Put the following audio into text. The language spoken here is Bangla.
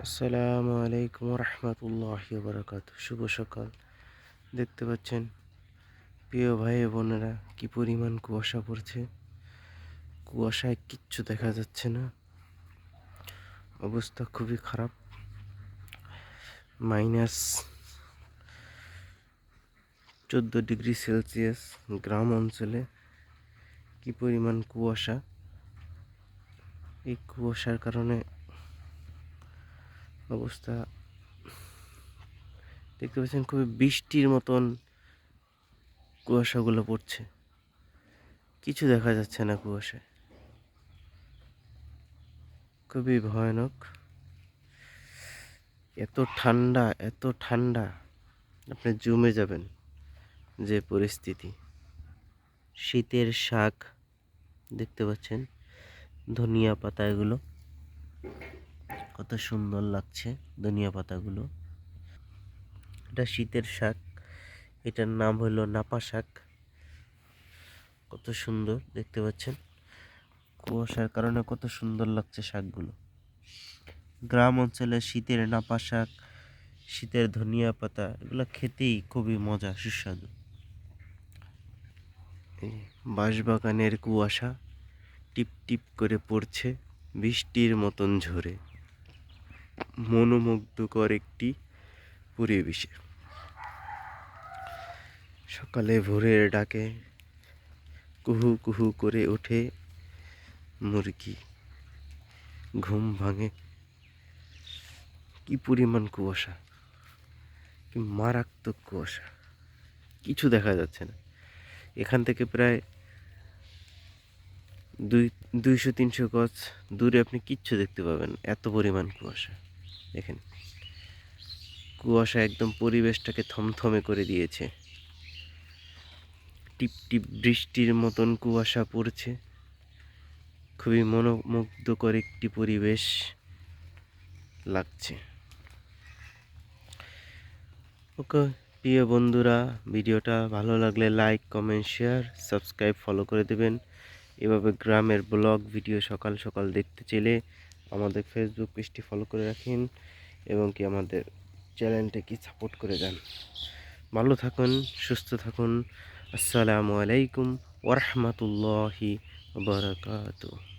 আসসালামু আলাইকুম রহমতুল্লাহি বারাকাতুহু। শুভ সকাল। দেখতে পাচ্ছেন প্রিয় ভাই বোনেরা, কি পরিমাণ কুয়াশা পড়ছে। কুয়াশায় কিচ্ছু দেখা যাচ্ছে না, অবস্থা খুবই খারাপ। -14 ডিগ্রি সেলসিয়াস গ্রাম অঞ্চলে কি পরিমাণ কুয়াশা। এই কুয়াশার কারণে অবস্থা দেখতে পাচ্ছেন, খুবই বৃষ্টির মতন কুয়াশাগুলো পড়ছে, কিছু দেখা যাচ্ছে না কুয়াশায়। খুবই ভয়ানক। এত ঠান্ডা, এত ঠান্ডা, আপনি জমে যাবেন। যে পরিস্থিতি, শীতের শাক দেখতে পাচ্ছেন, ধনিয়া পাতা, এগুলো কত সুন্দর লাগছে। ধনিয়া পাতাগুলো, এটা শীতের শাক, এটার নাম হলো নাপা শাক। কত সুন্দর দেখতে পাচ্ছেন, কুয়াশার কারণে কত সুন্দর লাগছে শাকগুলো। গ্রাম অঞ্চলে শীতের নাপা শাক, শীতের ধনিয়া পাতা, এগুলো খেতেই খুবই মজা, সুস্বাদু। এই বাঁশবাগানের কুয়াশা টিপ টিপ করে পড়ছে বৃষ্টির মতন ঝরে, মনোমুগ্ধকর একটি পরিবেশে। সকালে ভোরের ডাকে কুহু কুহু করে ওঠে মুরগি, ঘুম ভাঙে। কি পরিমাণ কুয়াশা, কি মারাত্মক কুয়াশা, কিছু দেখা যাচ্ছে না। এখান থেকে প্রায় 200-300 গজ দূরে আপনি কিচ্ছু দেখতে পাবেন, এত পরিমাণ কুয়াশা। দেখেন, কুয়াশা একদম পরিবেশটাকে থমথমে করে দিয়েছে। টিপ টিপ বৃষ্টির মতন কুয়াশা পড়ছে, খুবই মনোমুগ্ধকর একটি পরিবেশ লাগছে। ওকে প্রিয় বন্ধুরা, ভিডিওটা ভালো লাগলে like, comment, share, subscribe, follow করে দেবেন। এভাবে গ্রামের ব্লগ ভিডিও সকাল সকাল দেখতে চাইলে আমাদের ফেসবুক পেজটি ফলো করে রাখেন এবং কি আমাদের চ্যানেলটাকে সাপোর্ট করে যান। ভালো থাকুন, সুস্থ থাকুন। আসসালামু আলাইকুম ওয়া রাহমাতুল্লাহি ওয়া বারাকাতুহু।